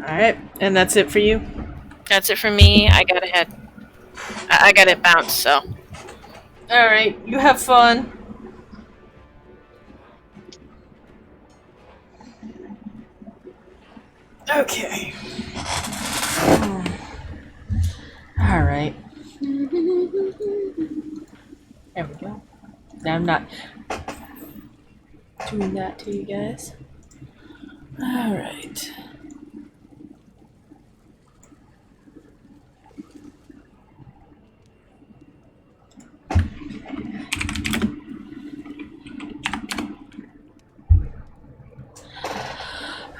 Alright, and that's it for you? That's it for me. I gotta head. I gotta bounce. So Alright, you have fun. Okay. Alright. There we go. Now I'm not doing that to you guys. Alright.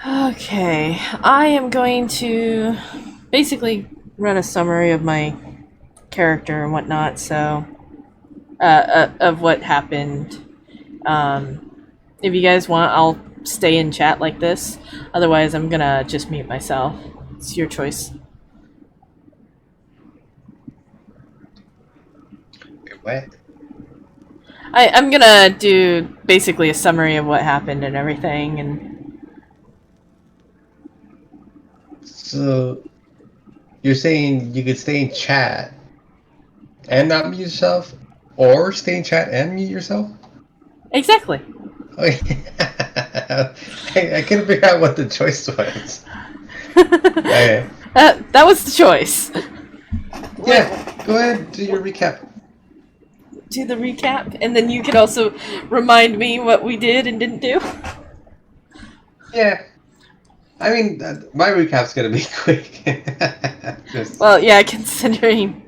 Okay, I am going to basically run a summary of my character and whatnot, so of what happened. If you guys want, I'll stay in chat like this. Otherwise, I'm gonna just mute myself. It's your choice. Wait, what? I'm gonna do basically a summary of what happened and everything, and So you're saying you could stay in chat and not mute yourself, or stay in chat and mute yourself? exactly. Okay. I couldn't figure out what the choice was. Okay. That was the choice. Yeah, go ahead, do your recap. Do the recap, and then you can also remind me what we did and didn't do. Yeah. I mean, my recap's gonna be quick. Just, Well, yeah, considering.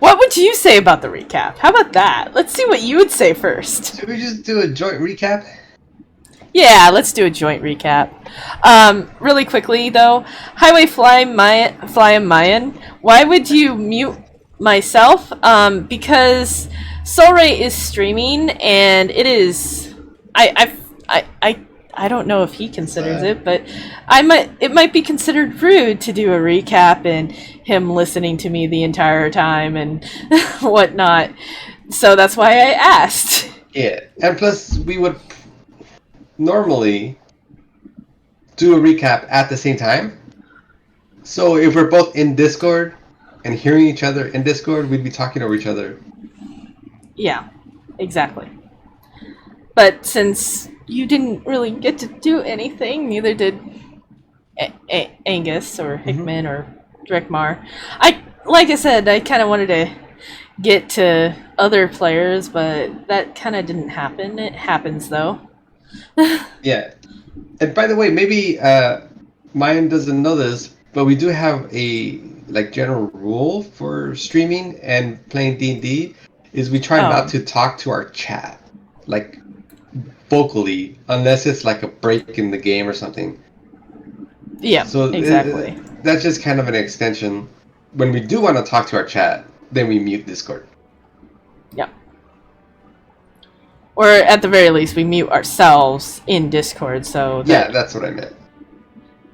What would you say about the recap? How about that? Let's see what you would say first. should we just do a joint recap? Yeah, let's do a joint recap. Really quickly though, Highway Flying Mayan. Why would you mute myself? Because Soul Ray is streaming, and it is. I don't know if he considers it, but it might be considered rude to do a recap and him listening to me the entire time and whatnot. So that's why I asked. Yeah, and plus we would normally do a recap at the same time. So if we're both in Discord and hearing each other in Discord, we'd be talking over each other. Yeah, exactly. But since you didn't really get to do anything, neither did Angus or Hickman or Drekmar. Like I said, I kind of wanted to get to other players, but that kind of didn't happen. It happens though. Yeah. And by the way, maybe Mayan doesn't know this, but we do have a general rule for streaming and playing D&D is we try not to talk to our chat like vocally unless it's like a break in the game or something. Yeah, so exactly. That's just kind of an extension. When we do want to talk to our chat, then we mute Discord. Yeah. Or at the very least, we mute ourselves in Discord. So yeah, that's what I meant.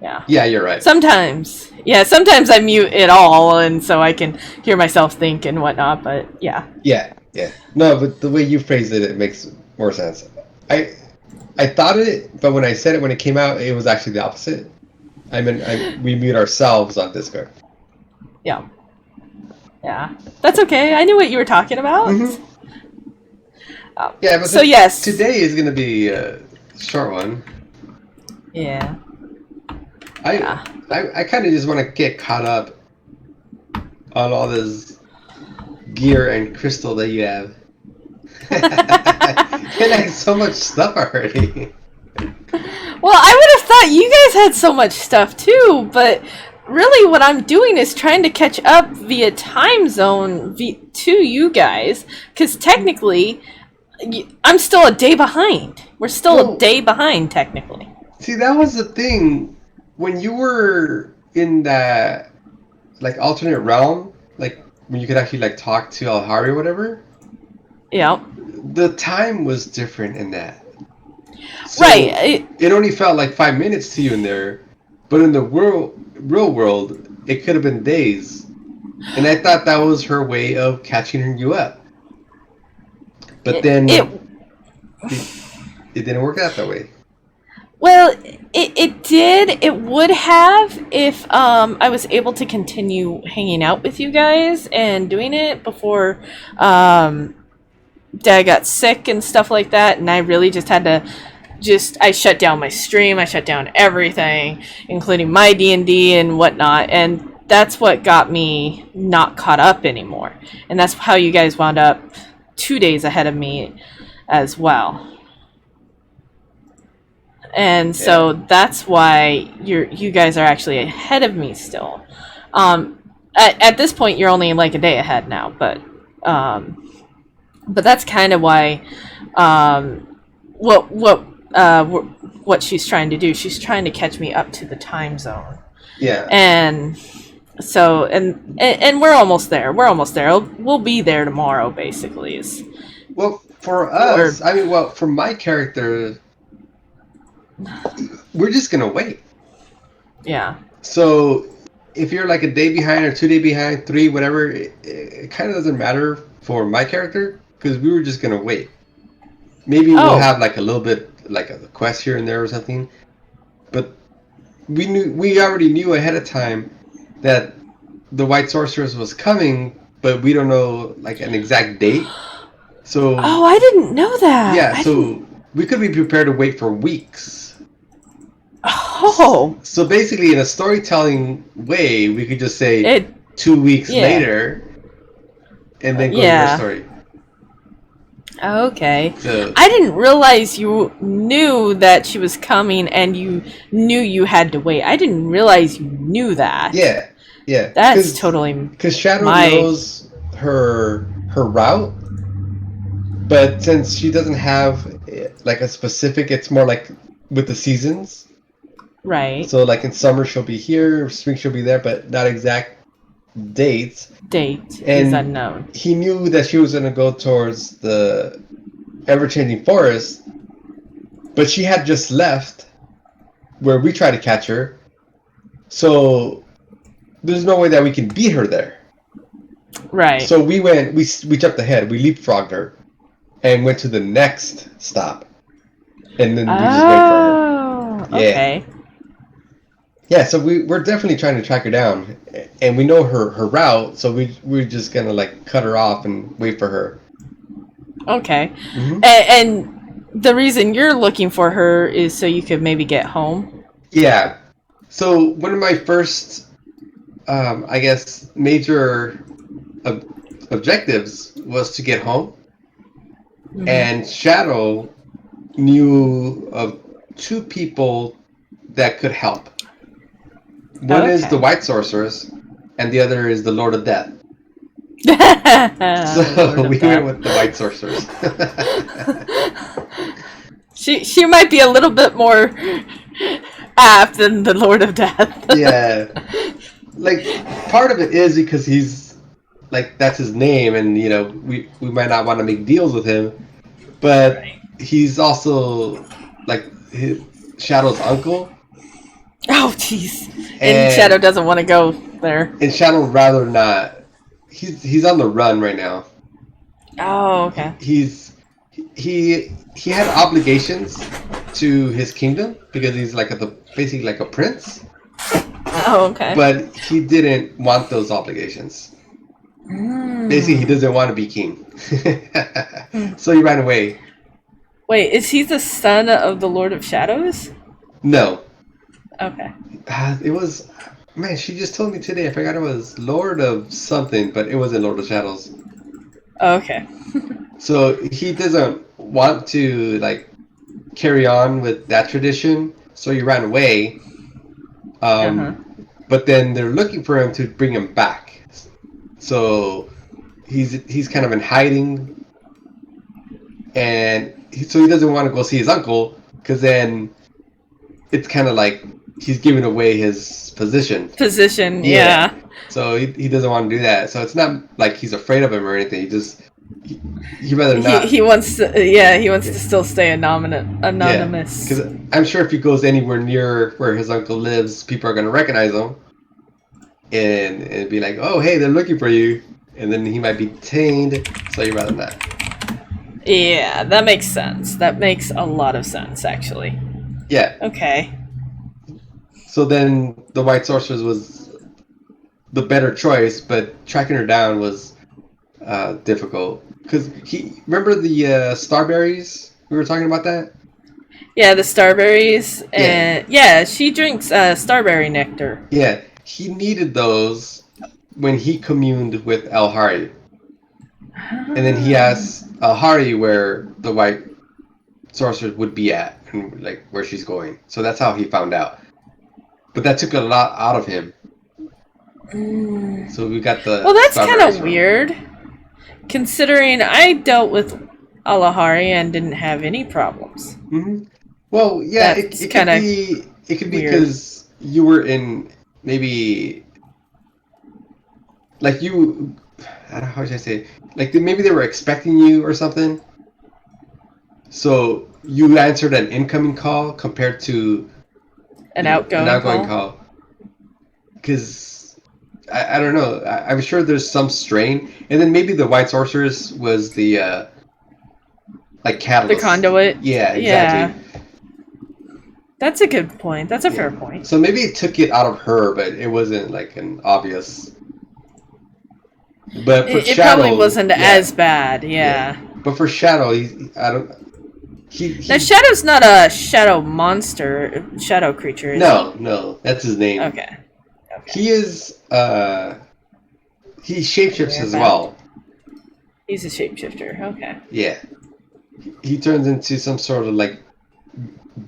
Yeah. Yeah, you're right. Sometimes I mute it all, and so I can hear myself think and whatnot. But yeah. Yeah. No, but the way you phrased it, it makes more sense. I thought it, but when I said it when it came out, it was actually the opposite. I mean, we mute ourselves on Discord. Yeah. Yeah. That's okay. I knew what you were talking about. Mm-hmm. Yeah, but so yes, today is going to be a short one. Yeah. I kind of just want to get caught up on all this gear and crystal that you have. And I have so much stuff already. Well, I would have thought you guys had so much stuff too, but really what I'm doing is trying to catch up via time zone to you guys, because technically I'm still a day behind. We're still a day behind, technically. See, that was the thing. When you were in that, alternate realm, when you could actually, talk to Alhari or whatever. Yeah. The time was different in that. So right. It only felt like 5 minutes to you in there, but in the real world, it could have been days. And I thought that was her way of catching you up. But then it didn't work out that way. Well, it did. It would have if I was able to continue hanging out with you guys and doing it before Dad got sick and stuff like that, and I really just had to I shut down my stream, I shut down everything, including my D&D and whatnot, and that's what got me not caught up anymore. And that's how you guys wound up 2 days ahead of me as well. And so that's why you guys are actually ahead of me still. At this point, you're only like a day ahead now, but that's kind of why what she's trying to do. She's trying to catch me up to the time zone. Yeah. And so and we're almost there. We're almost there. We'll be there tomorrow, basically. Well, for us, I mean, well, for my character, we're just gonna wait. Yeah. So if you're like a day behind or 2 day behind, 3, whatever, it kind of doesn't matter for my character because we were just gonna wait. Maybe we'll have like a little bit like a quest here and there or something, but we already knew ahead of time that the White Sorceress was coming, but we don't know like an exact date. So I didn't know that. Yeah, so we could be prepared to wait for weeks. Oh. So basically, in a storytelling way, we could just say 2 weeks later, and then go to your story. Okay. So, I didn't realize you knew that she was coming and you knew you had to wait. I didn't realize you knew that. Yeah. That's totally because Shadow knows her route, but since she doesn't have like a specific, it's more like with the seasons. Right. So like in summer she'll be here, spring she'll be there, but not exact dates. Date is unknown. He knew that she was going to go towards the ever-changing forest, but she had just left where we tried to catch her. So there's no way that we can beat her there. Right. So we jumped ahead. We leapfrogged her and went to the next stop. And then we just wait for her. Yeah. Okay. Yeah, so we're definitely trying to track her down, and we know her route, so we're just gonna like cut her off and wait for her. Okay. Mm-hmm. And the reason you're looking for her is so you could maybe get home? Yeah. So one of my first, I guess, major objectives was to get home, and Shadow knew of 2 people that could help. One is the White Sorceress, and the other is the Lord of Death. So we went with the White Sorceress. She might be a little bit more apt than the Lord of Death. Yeah. Like, part of it is because he's, like, that's his name, and, you know, we might not want to make deals with him, but he's also, like, his Shadow's uncle. Oh, jeez. And Shadow doesn't want to go there. And Shadow would rather not. He's on the run right now. Oh, okay. He had obligations to his kingdom because he's like basically like a prince. Oh, okay. But he didn't want those obligations. Basically, he doesn't want to be king. So he ran away. Wait, is he the son of the Lord of Shadows? No. Okay. It was, man, she just told me today. I forgot it was Lord of something, but it wasn't Lord of Shadows. Okay. So he doesn't want to, like, carry on with that tradition, so he ran away. But then they're looking for him to bring him back. So he's kind of in hiding, and so he doesn't want to go see his uncle, because then it's kind of like he's giving away his position. Yeah. So he doesn't want to do that. So it's not like he's afraid of him or anything. He rather not. He wants to still stay anonymous. Because I'm sure if he goes anywhere near where his uncle lives, people are going to recognize him and be like, "Oh, hey, they're looking for you," and then he might be detained. So he'd rather not. Yeah, that makes sense. That makes a lot of sense, actually. Yeah. Okay. So then the White Sorceress was the better choice, but tracking her down was difficult. Because remember the starberries? We were talking about that? Yeah, the starberries, Yeah. and yeah, she drinks starberry nectar. Yeah. He needed those when he communed with Alhari. And then he asked Alhari where the White Sorceress would be at and like where she's going. So that's how he found out. But that took a lot out of him. So we got the Well, that's kind strawberries of from him. weird, considering I dealt with Alahari and didn't have any problems. Hmm. Well, yeah, That's kind of it could be weird. because you were in maybe like you I don't know, how should I say it? Like maybe they were expecting you or something. So you answered an incoming call compared to An an outgoing outgoing call. call. Because I don't know. I'm sure there's some strain, and then maybe the White Sorceress was the like The catalyst. conduit. Yeah, Yeah. exactly. That's a good point. That's a Yeah. fair point. So maybe it took it out of her, but it wasn't like an obvious. But for It probably Shadow, wasn't yeah, as bad, yeah. yeah. But for Shadow, I don't. Now, He. Shadow's not a shadow monster, shadow creature, is he? No, that's his name. Okay. Okay. He is. He shapeshifts Aware as bat. well. He's a shapeshifter. Okay. Yeah. He turns into some sort of like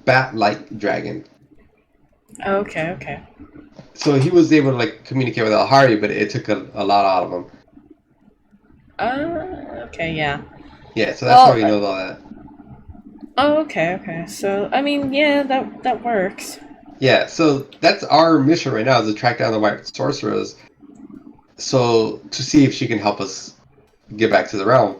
bat-like dragon. Okay. Okay. So he was able to like communicate with Alhari, but it took a lot out of him. Okay. Yeah. Yeah, so that's how Well. he knows all that. Oh. Okay. Okay. So I mean, yeah, that works. Yeah, so that's our mission right now is to track down the White Sorceress. So to see if she can help us get back to the realm.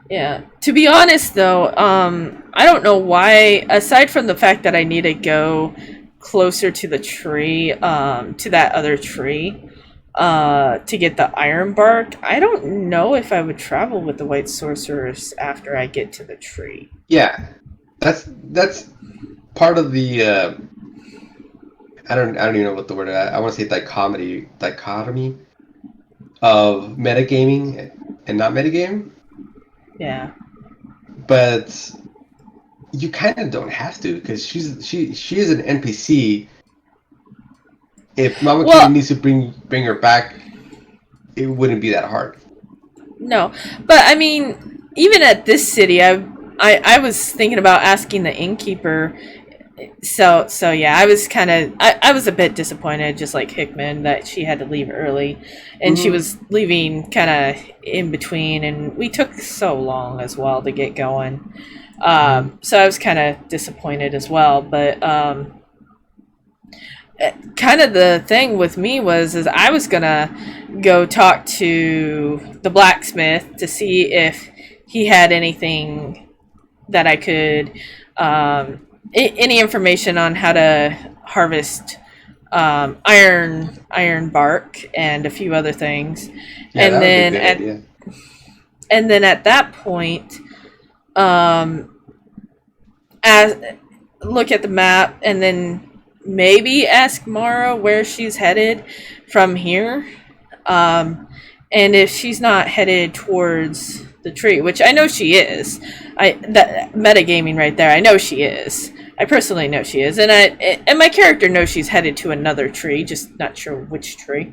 Yeah. To be honest, though, I don't know why. Aside from the fact that I need to go closer to the tree, to that other tree, to get the iron bark, I don't know if I would travel with the white sorceress after I get to the tree. Yeah, that's part of the. I don't even know what the word. I want to say dichotomy of metagaming and not metagaming, Yeah. but you kind of don't have to because she is an NPC. If Mama Kitty Well, needs to bring her back, it wouldn't be that hard. no, but I mean, even at this city, I was thinking about asking the innkeeper. So yeah, I was I was a bit disappointed, just like Hickman, that she had to leave early, and she Hmm. was leaving kind of in between, and we took so long as well to get going. So I was kind of disappointed as well, but kind of the thing with me is I was gonna go talk to the blacksmith to see if he had anything that I could any information on how to harvest iron bark and a few other things, Yeah, and that would be a then good idea. at that point, um, as look at the map and then maybe ask Mara where she's headed from here. And if she's not headed towards the tree, which I know she is, that metagaming right there, I know she is. I personally know she is, and my character knows she's headed to another tree, just not sure which tree.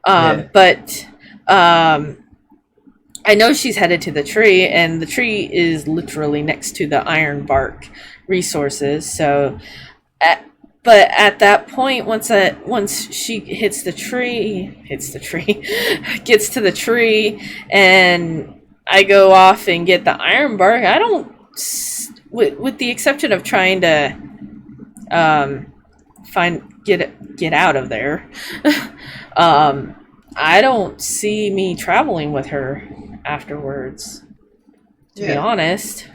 Yeah. But I know she's headed to the tree, and the tree is literally next to the iron bark resources. So, but at that point, once she hits the tree, gets to the tree, and I go off and get the iron bark. I don't, with the exception of trying to get out of there. I don't see me traveling with her afterwards, to be Yeah. honest.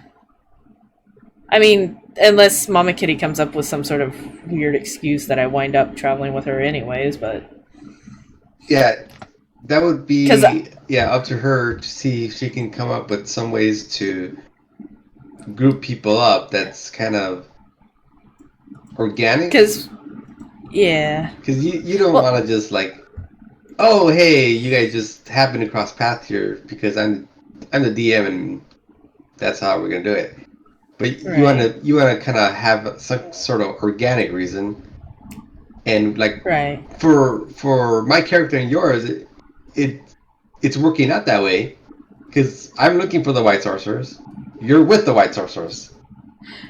I mean, unless Mama Kitty comes up with some sort of weird excuse that I wind up traveling with her anyways, but Yeah. That would because be up to her to see if she can come up with some ways to group people up that's kind of organic. Because, yeah. Because you don't Well, want to just like, oh hey, you guys just happen to cross paths here because I'm the DM and that's how we're gonna do it. But right. you wanna kind of have some sort of organic reason, and like Right. for my character and yours, it it's working out that way because I'm looking for the white sorcerers. You're with the white sorcerers.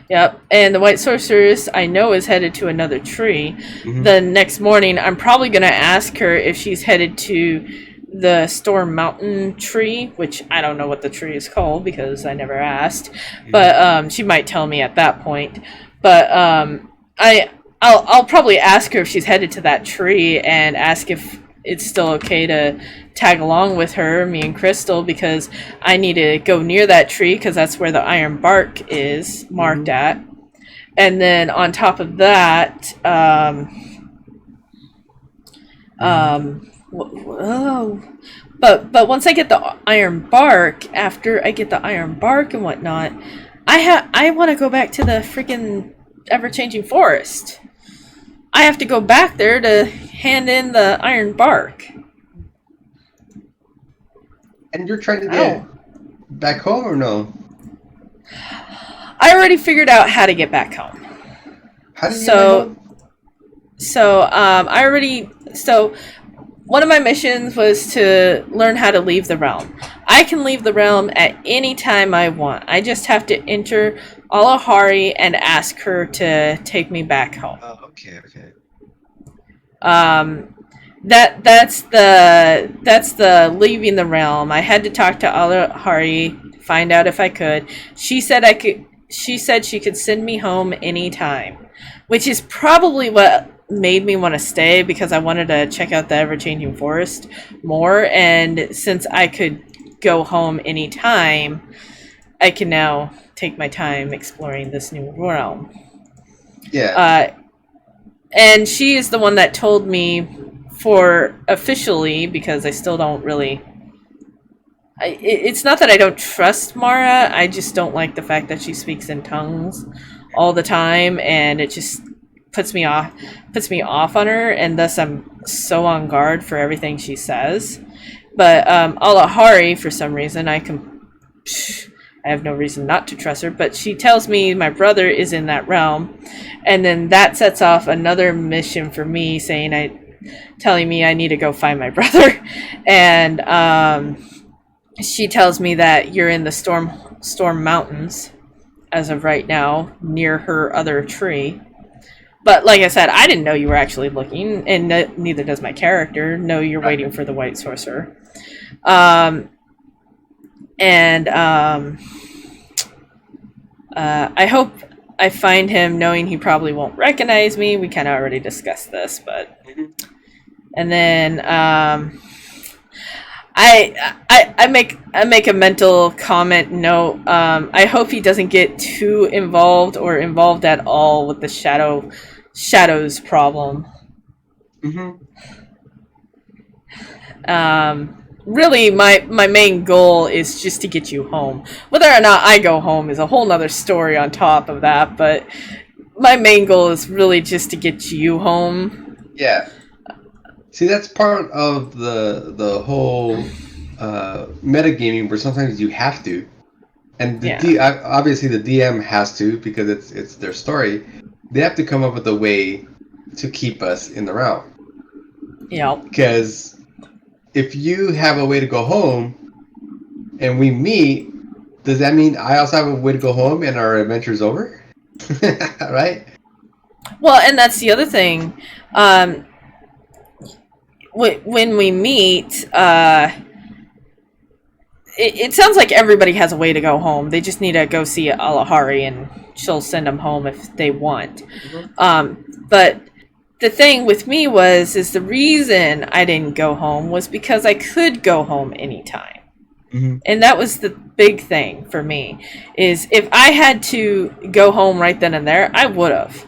Yep. And the White Sorceress, I know, is headed to another tree. Mm-hmm. The next morning, I'm probably going to ask her if she's headed to the Storm Mountain tree, which I don't know what the tree is called because I never asked. But she might tell me at that point. But I'll probably ask her if she's headed to that tree and ask if it's still okay to tag along with her, me and Crystal, because I need to go near that tree because that's where the iron bark is marked at. And then on top of that, but once I get the iron bark, after I get the iron bark and whatnot, I want to go back to the freaking ever-changing forest. I have to go back there to hand in the iron bark. And you're trying to get back home or no? I already figured out how to get back home. How did you get home? So one of my missions was to learn how to leave the realm. I can leave the realm at any time I want. I just have to enter Alahari and ask her to take me back home. Oh, okay. That's the leaving the realm. I had to talk to Alahari, find out if I could. She said she could send me home anytime, which is probably what made me want to stay, because I wanted to check out the ever-changing forest more. And since I could go home anytime, I can now take my time exploring this new realm. Yeah. And she is the one that told me, for officially, because I still don't really... it's not that I don't trust Mara, I just don't like the fact that she speaks in tongues all the time, and it just puts me off on her, and thus I'm so on guard for everything she says. But Alahari, for some reason, I have no reason not to trust her, but she tells me my brother is in that realm, and then that sets off another mission for me, telling me I need to go find my brother. And she tells me that you're in the Storm Mountains as of right now, near her other tree. But like I said, I didn't know you were actually looking, and neither does my character. No, you're waiting for the White Sorcerer. I hope I find him, knowing he probably won't recognize me. We kind of already discussed this, but... And then I make a mental comment note. I hope he doesn't get too involved or involved at all with the shadows problem. Really, my main goal is just to get you home. Whether or not I go home is a whole nother story on top of that, but my main goal is really just to get you home. Yeah. See, that's part of the whole metagaming, where sometimes you have to, and obviously the DM has to, because it's their story. They have to come up with a way to keep us in the realm. Yeah. Because if you have a way to go home, and we meet, does that mean I also have a way to go home and our adventure's over? Right? Well, and that's the other thing. When we meet, it sounds like everybody has a way to go home. They just need to go see Alahari, and she'll send them home if they want. But the thing with me is the reason I didn't go home was because I could go home anytime. And that was the big thing for me, is if I had to go home right then and there, I would have.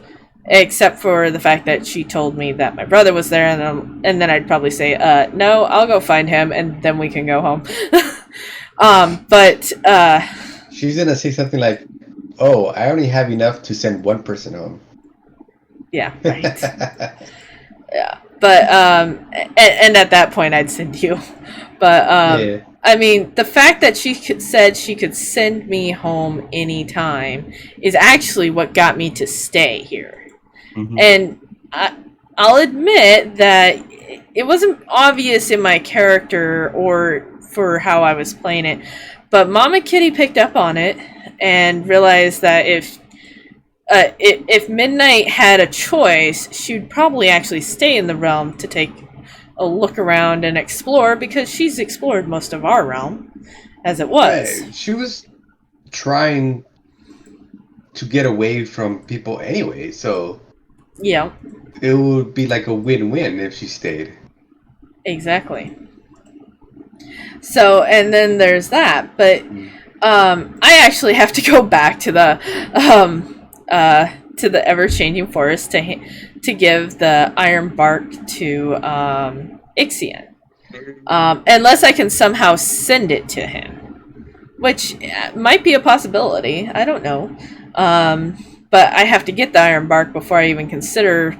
Except for the fact that she told me that my brother was there, and then I'd probably say, no, I'll go find him, and then we can go home. But she's gonna say something like, oh, I only have enough to send one person home. Yeah, right. Yeah, but and at that point I'd send you. But Yeah. I mean, the fact that said she could send me home anytime is actually what got me to stay here. Hmm. And I'll admit that it wasn't obvious in my character or for how I was playing it, but Mama Kitty picked up on it and realized that if Midnight had a choice, she'd probably actually stay in the realm to take a look around and explore because she's explored most of our realm as it was. Right. She was trying to get away from people anyway, so Yeah, it would be like a win-win if she stayed. exactly. So, and then there's that, but Mm. I actually have to go back to the ever-changing forest to give the iron bark to Ixion. Unless I can somehow send it to him, which might be a possibility. I don't know. But I have to get the iron bark before I even consider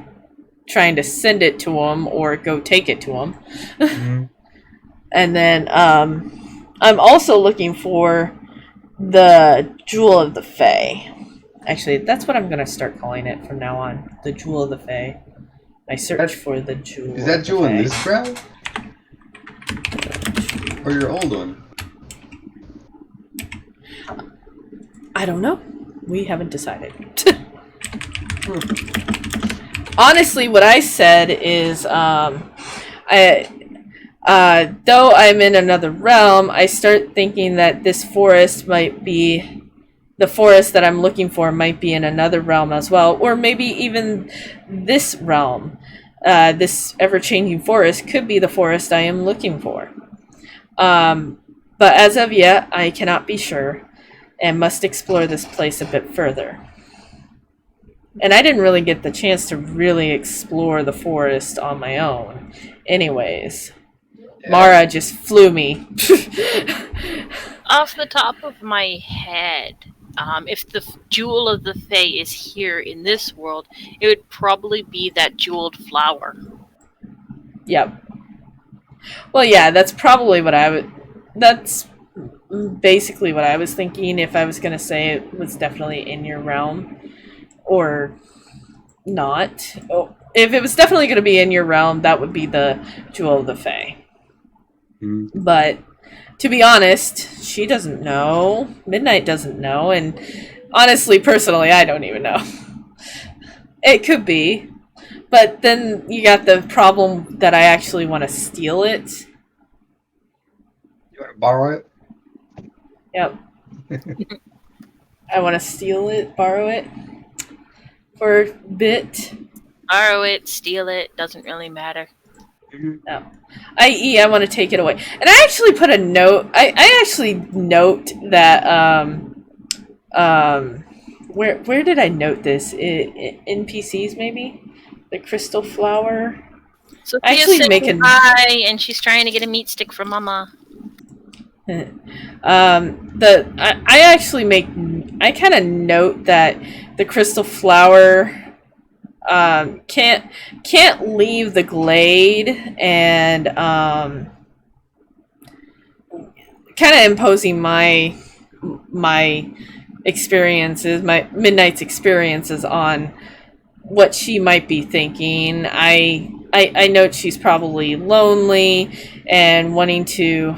trying to send it to him or go take it to him. Mhm. And then I'm also looking for the Jewel of the Fae. Actually, that's what I'm going to start calling it from now on. The Jewel of the Fae. I search for the Jewel Is that of the Jewel in Fae. this round? Or your old one? I don't know. We haven't decided. Honestly, what I said is, though I'm in another realm, I start thinking that this forest might be the forest that I'm looking for might be in another realm as well, or maybe even this realm. This ever-changing forest could be the forest I am looking for. But as of yet, I cannot be sure and must explore this place a bit further. And I didn't really get the chance to really explore the forest on my own. Anyways, Yeah. Mara just flew me. Off the top of my head, if the Jewel of the Fae is here in this world, it would probably be that jeweled flower. Yep. Well, yeah, that's probably what I would. That's basically what I was thinking if I was going to say it was definitely in your realm or not. Oh, if it was definitely going to be in your realm, that would be the Jewel of the Fae. Mm. But to be honest, she doesn't know. Midnight doesn't know. And honestly, personally, I don't even know. It could be. But then you got the problem that I actually want to steal it. You want to borrow it? Yep. I want to steal it, borrow it for a bit. Borrow it, steal it, doesn't really matter. No. I.e., I want to take it away. And I actually put a note. I actually note that where did I note this? In PCs maybe? The crystal flower. So Actually Sophia's make saying a- hi, and she's trying to get a meat stick from Mama. I actually I kind of note that the crystal flower can't leave the glade and kind of imposing my experiences, my Midnight's experiences on what she might be thinking. I note she's probably lonely and wanting to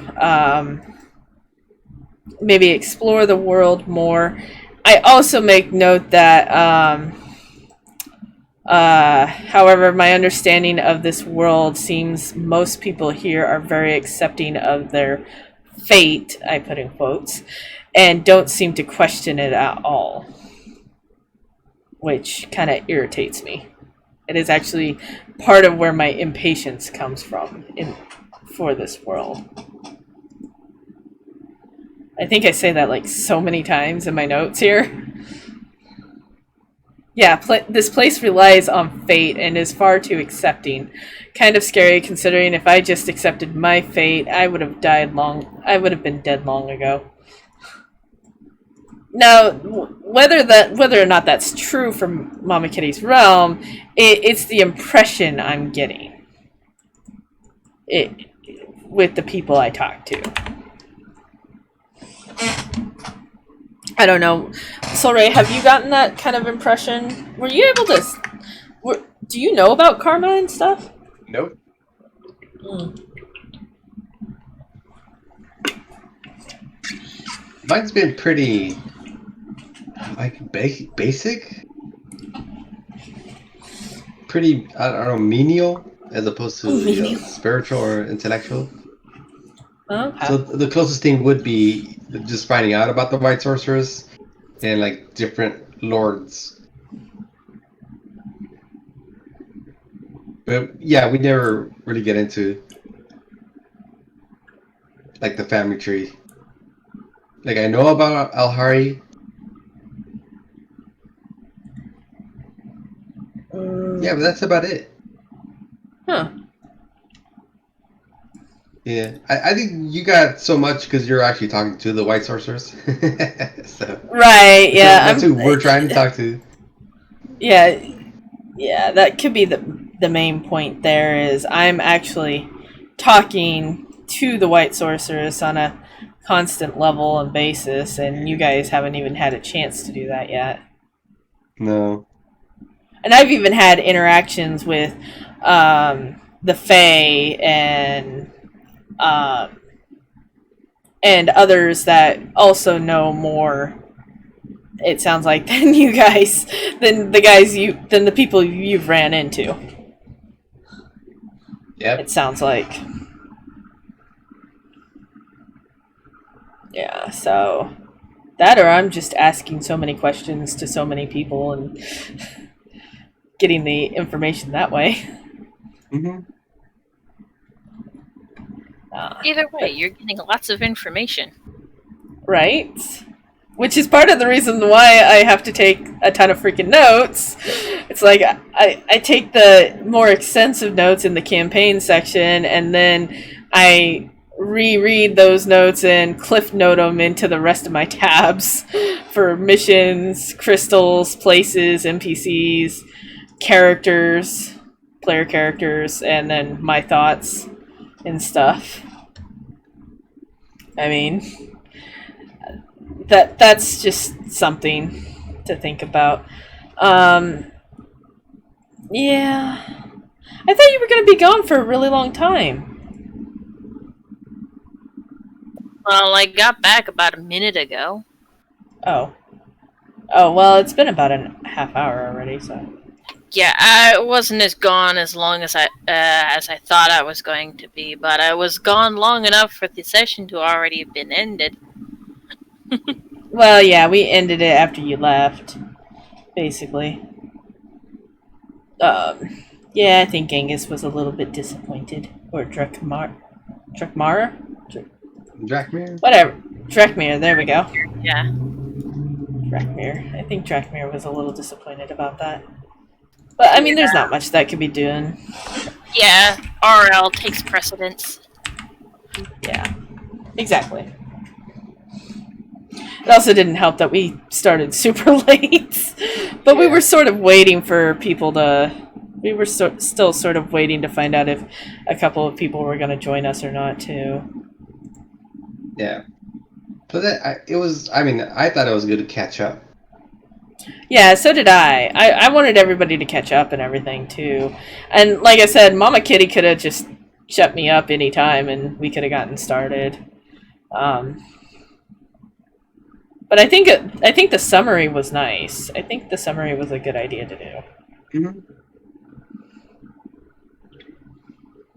maybe explore the world more. I also make note that however, my understanding of this world seems most people here are very accepting of their fate, I put in quotes, and don't seem to question it at all, which kind of irritates me. It is actually part of where my impatience comes from for this world. I think I say that like so many times in my notes here. Yeah, this place relies on fate and is far too accepting. Kind of scary considering if I just accepted my fate, I would have been dead long ago. Now, whether or not that's true from Mama Kitty's realm, it's the impression I'm getting it with the people I talk to. I don't know. Solray, have you gotten that kind of impression? Were you able to? Do you know about karma and stuff? Nope. Mm. Mine's been pretty, like, basic. Pretty, I don't know, menial as opposed to spiritual or intellectual. Okay. So the closest thing would be just finding out about the white sorceress and like different lords. But yeah, we never really get into like the family tree. Like I know about Alhari. Yeah, but that's about it. Huh. Yeah, I think you got so much because you're actually talking to the white sorceress. So Right. Yeah. that's who we're trying to talk to. Yeah. Yeah. That could be the main point. There is I'm actually talking to the white sorceress on a constant level and basis, and you guys haven't even had a chance to do that yet. No. And I've even had interactions with the Fae and others that also know more. It sounds like than you guys, than the people you've ran into. Yep. It sounds like. Yeah. So that, or I'm just asking so many questions to so many people and getting the information that way. Mm-hmm. Either way, you're getting lots of information. Right? Which is part of the reason why I have to take a ton of freaking notes. It's like I take the more extensive notes in the campaign section, and then I reread those notes and cliff note them into the rest of my tabs for missions, crystals, places, NPCs, characters, player characters, and then my thoughts and stuff. I mean, that's just something to think about. Yeah. I thought you were going to be gone for a really long time. Well, I got back about a minute ago. Oh. Oh, well, it's been about a half hour already, so. Yeah, I wasn't as gone as long as I thought I was going to be, but I was gone long enough for the session to already have been ended. Well, yeah, we ended it after you left, basically. Yeah, I think Genghis was a little bit disappointed. Or Drakmar? Drakmir? Whatever. Drakmir, there we go. Yeah. Drakmir. I think Drakmir was a little disappointed about that. But, I mean, there's not much that could be doing. Yeah, RL takes precedence. Yeah, exactly. It also didn't help that we started super late. But we were sort of waiting for people to... We were still sort of waiting to find out if a couple of people were going to join us or not, too. Yeah. But I thought it was good to catch up. Yeah, so did I. I wanted everybody to catch up and everything, too. And like I said, Mama Kitty could have just shut me up anytime and we could have gotten started. But I think the summary was nice. I think the summary was a good idea to do.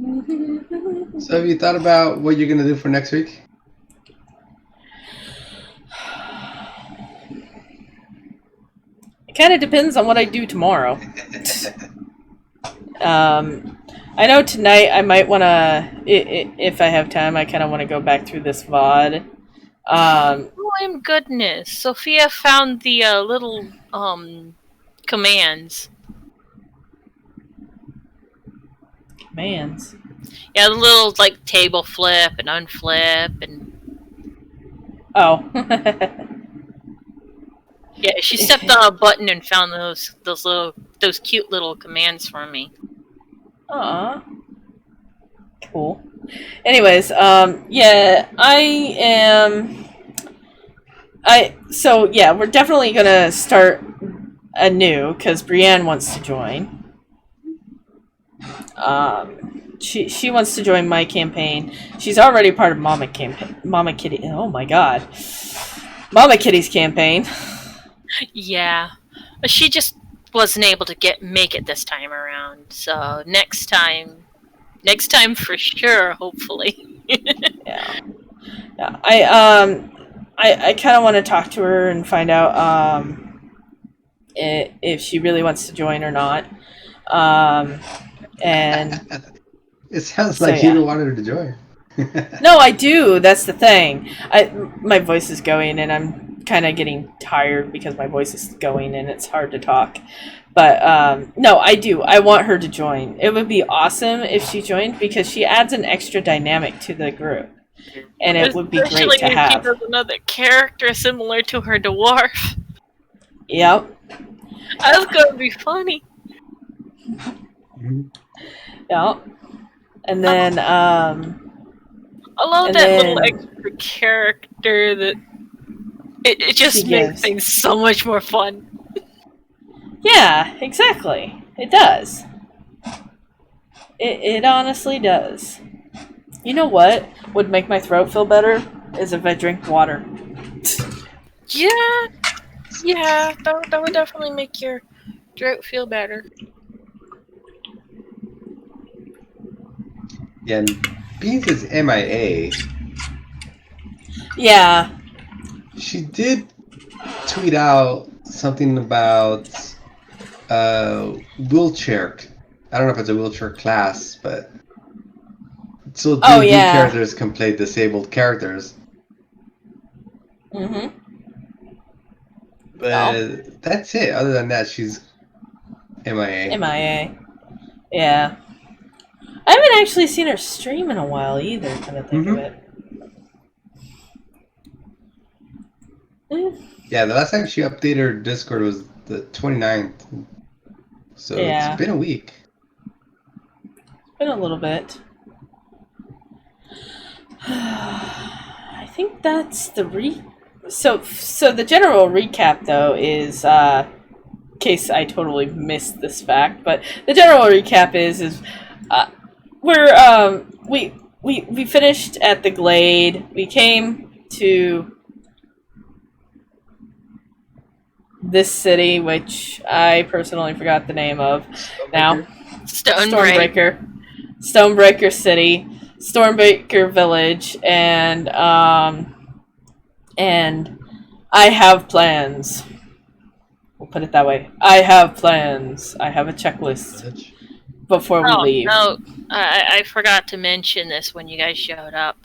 Mm-hmm. So have you thought about what you're going to do for next week? It kind of depends on what I do tomorrow. I know tonight I might want to, if I have time, I kind of want to go back through this VOD. Oh my goodness! Sophia found the little commands. Commands? Yeah, the little like table flip and unflip and. Oh. Yeah, she stepped on a button and found those cute little commands for me. Aw. Cool. Anyways, yeah, so yeah, we're definitely gonna start anew because Brienne wants to join. She wants to join my campaign. She's already part of Mama Kitty. Oh my god, Mama Kitty's campaign. Yeah, she just wasn't able to make it this time around. So next time for sure. Hopefully. Yeah, yeah. I kind of want to talk to her and find out if she really wants to join or not. And It sounds so like you yeah. don't want her to join. No, I do. That's the thing. My voice is going, and I'm kind of getting tired because my voice is going, and it's hard to talk. But no, I do. I want her to join. It would be awesome if she joined because she adds an extra dynamic to the group, and it would be great Especially to if she have. does another character similar to her dwarf. Yep. That's gonna be funny. Yep. And then I love and that then little extra character that it just she makes gives. things so much more fun. Yeah, exactly. It does. It honestly does. You know what would make my throat feel better is if I drink water. Yeah, that would definitely make your throat feel better. Yeah, and Beans is MIA. Yeah. She did tweet out something about wheelchair. I don't know if it's a wheelchair class, but so D&D yeah. characters can play disabled characters. Mm-hmm. But that's it. Other than that, she's MIA. MIA. Yeah. I haven't actually seen her stream in a while either, kind of think of it. Yeah, the last time she updated her Discord was the 29th. So Yeah. it's been a week. It's been a little bit. I think that's the So the general recap though is in case I totally missed this fact, but the general recap is we finished at the Glade. We came to this city, which I personally forgot the name of now. Stormbreaker City, Stormbreaker Village, and I have plans. We'll put it that way. I have plans. I have a checklist before we leave. No, I forgot to mention this when you guys showed up.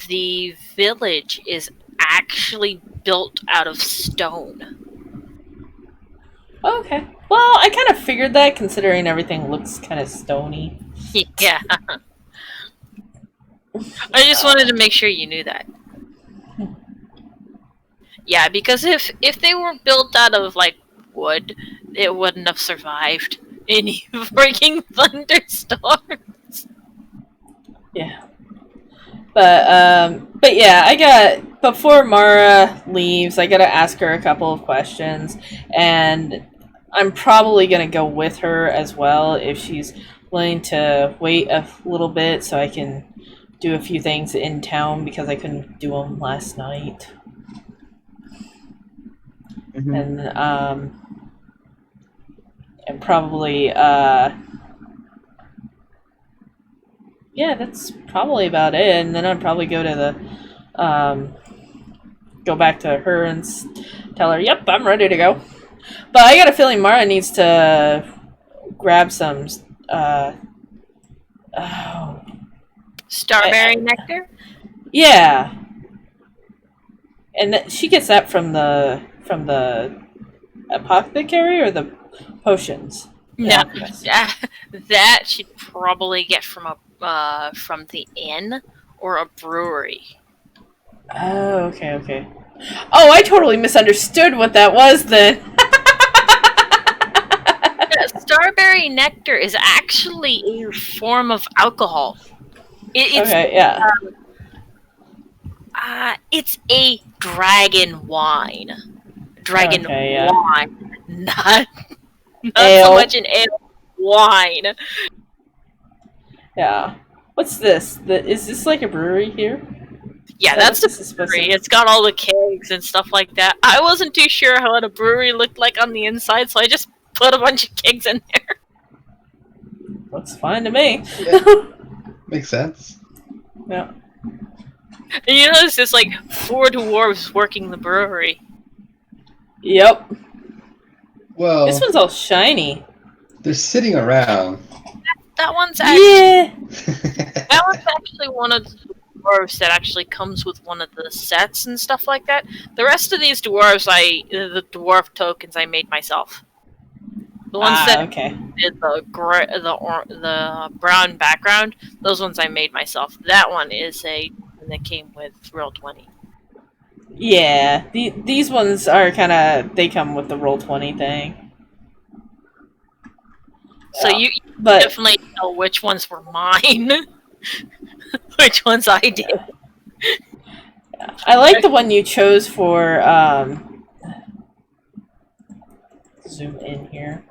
The village is actually built out of stone. Okay. Well, I kind of figured that, considering everything looks kind of stony. Yeah. I just wanted to make sure you knew that. Yeah, because if they were built out of like wood, it wouldn't have survived any freaking thunderstorms. Yeah. But yeah, before Mara leaves, I gotta ask her a couple of questions, and I'm probably gonna go with her as well if she's willing to wait a little bit so I can do a few things in town because I couldn't do them last night. And probably yeah, that's probably about it. And then I'd probably go to go back to her and tell her, "Yep, I'm ready to go." But I got a feeling Mara needs to grab some Starberry nectar? Yeah. And she gets that from the apothecary or the potions? No, that she'd probably get from the inn or a brewery. Oh, okay. Oh, I totally misunderstood what that was then. Starberry nectar is actually a form of alcohol. Okay, yeah. It's a dragon wine. Dragon Okay, yeah. wine, not so Ale. much an ale. Wine. Yeah. What's this? Is this like a brewery here? Yeah, Is that that's what the this is supposed brewery. to? It's got all the kegs and stuff like that. I wasn't too sure how a brewery looked like on the inside, so I just put a bunch of kegs in there. Looks fine to me. Yeah, makes sense. Yeah. And you notice there's like 4 dwarves working the brewery. Yep. Well, This one's all shiny. they're sitting around. That one's actually Yeah. that one's actually one of the dwarves that actually comes with one of the sets and stuff like that. The rest of these dwarves, the dwarf tokens, I made myself. The ones that Okay. did the brown background, those ones I made myself. That one is a one that came with Roll20. Yeah. These ones are kind of, they come with the Roll20 thing. So Yeah. you But definitely know which ones were mine, which ones I did. I like the one you chose for, zoom in here.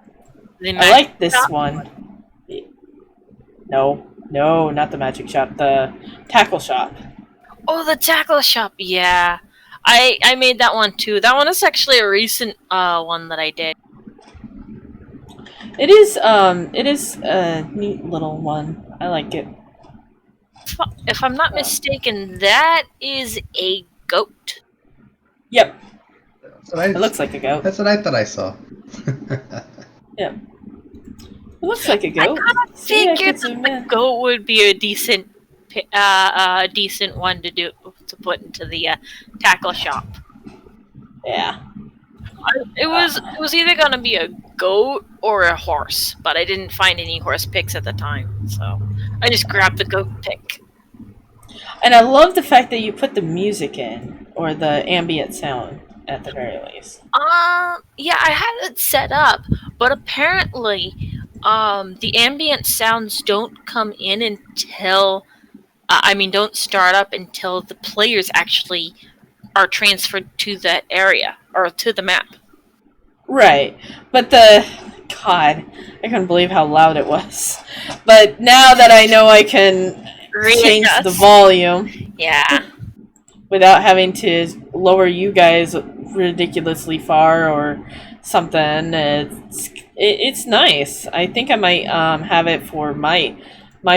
The I magic like this shop? one. No, not the magic shop. The tackle shop. Oh, the tackle shop. Yeah, I made that one too. That one is actually a recent one that I did. It is a neat little one. I like it. If I'm not mistaken, that is a goat. Yep, That's what I, it looks like a goat. that's what I thought I saw. Yep, it looks like a I goat. kind of See, I figured can zoom that the in. goat would be a decent one to put into the tackle shop. Yeah. It was either gonna be a goat or a horse, but I didn't find any horse picks at the time, so I just grabbed the goat pick. And I love the fact that you put the music in, or the ambient sound, at the very least. Yeah, I had it set up, but apparently, the ambient sounds don't come in until, don't start up until the players actually are transferred to that area or to the map. Right, but God, I couldn't believe how loud it was. But now that I know I can change the Readjust. volume Yeah. without having to lower you guys ridiculously far or something, it's nice. I think I might have it for my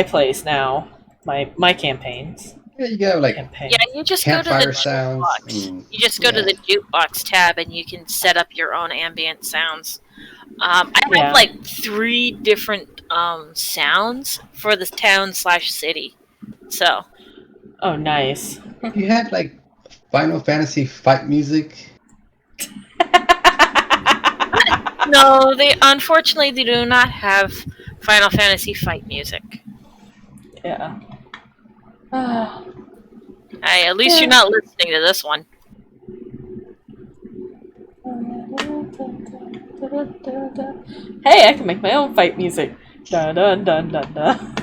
place now, my campaigns. Yeah, you got like Campaign. Yeah, you just go to the campfire sounds. jukebox. You just go to the jukebox tab and you can set up your own ambient sounds. I Yeah. have like 3 different sounds for the town/city. So Oh, nice. You have like Final Fantasy fight music. no, unfortunately they do not have Final Fantasy fight music. Yeah. Hey, at least you're not listening to this one. Hey, I can make my own fight music. Dun dun dun dun dun.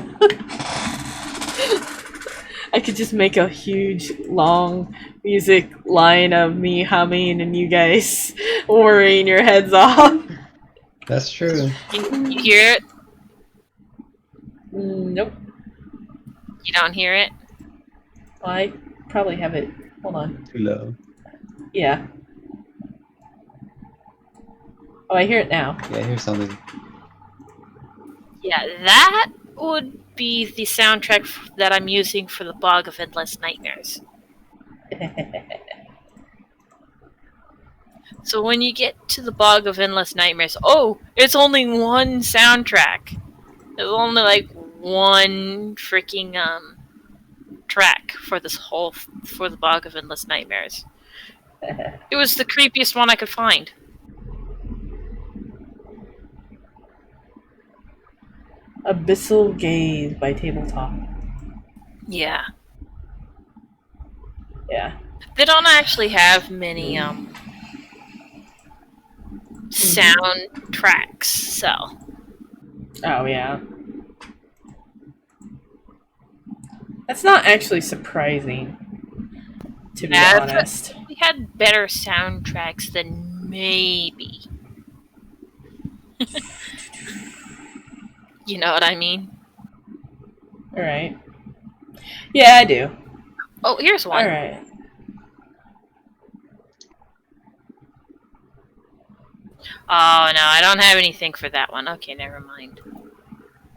I could just make a huge, long music line of me humming and you guys worrying your heads off. That's true. You hear it? Nope. You don't hear it? I probably have it. Hold on. Too low. Yeah. Oh, I hear it now. Yeah, here's something. Yeah, that would be the soundtrack that I'm using for the Bog of Endless Nightmares. So when you get to the Bog of Endless Nightmares, it's only one soundtrack. There's only like one freaking track for for the Bog of Endless Nightmares. It was the creepiest one I could find. Abyssal Gaze by Tabletop. Yeah. Yeah. They don't actually have many soundtracks, so Oh, yeah. That's not actually surprising, to be yeah, honest. if we had better soundtracks, then maybe. You know what I mean? Alright. Yeah, I do. Oh, here's one. Alright. Oh no, I don't have anything for that one. Okay, never mind.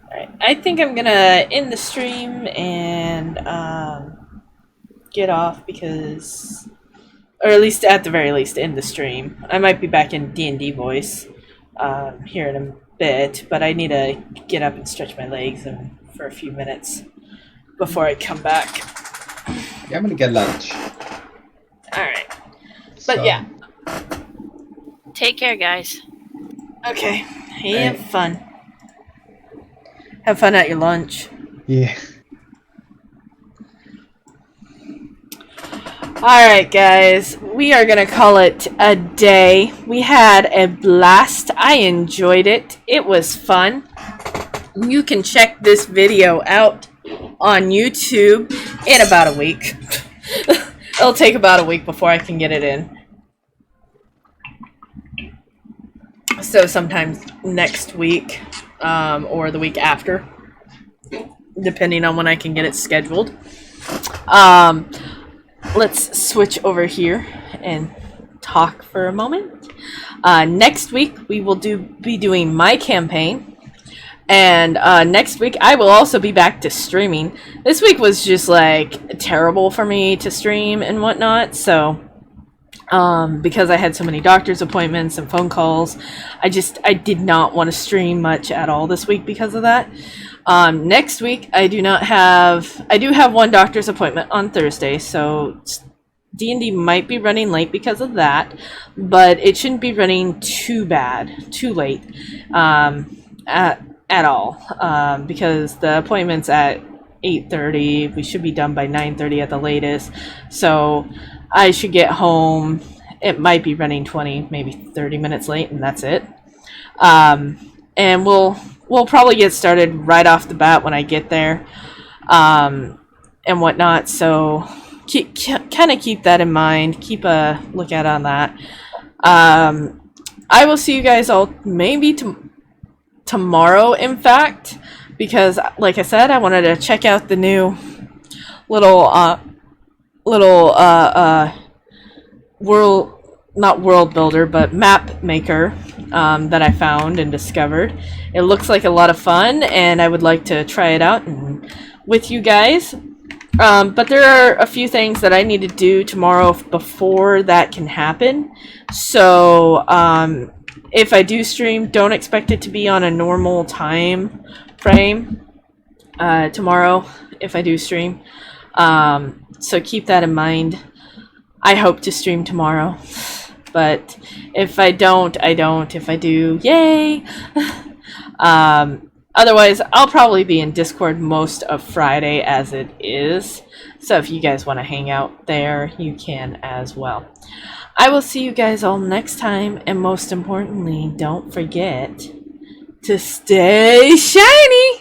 Alright. I think I'm gonna end the stream and get off because, or at least at the very least, end the stream. I might be back in D&D voice here in a bit, but I need to get up and stretch my legs for a few minutes before I come back. Yeah, I'm gonna get lunch. Alright. But yeah. Take care, guys. Okay. Have fun. Have fun at your lunch. Yeah. Alright, guys. We are going to call it a day. We had a blast. I enjoyed it. It was fun. You can check this video out on YouTube in about a week. It'll take about a week before I can get it in. So sometimes next week or the week after, depending on when I can get it scheduled. Let's switch over here and talk for a moment. Next week we will be doing my campaign, and next week I will also be back to streaming. This week was just like terrible for me to stream and whatnot, so because I had so many doctor's appointments and phone calls, I did not want to stream much at all this week because of that. Next week I do have one doctor's appointment on Thursday, so D&D might be running late because of that, but it shouldn't be running too late at all, because the appointment's at 8:30. We should be done by 9:30 at the latest, so I should get home. It might be running 20, maybe 30 minutes late, and that's it. And we'll probably get started right off the bat when I get there, and whatnot. So kind of keep that in mind. Keep a lookout on that. I will see you guys all maybe tomorrow, in fact, because like I said, I wanted to check out the new little not world builder, but map maker that I found and discovered. It looks like a lot of fun, and I would like to try it out with you guys. But there are a few things that I need to do tomorrow before that can happen. So if I do stream, don't expect it to be on a normal time frame tomorrow if I do stream. So keep that in mind. I hope to stream tomorrow, but if I don't, I don't. If I do, yay! Otherwise, I'll probably be in Discord most of Friday as it is, so if you guys want to hang out there, you can as well. I will see you guys all next time, and most importantly, don't forget to stay shiny!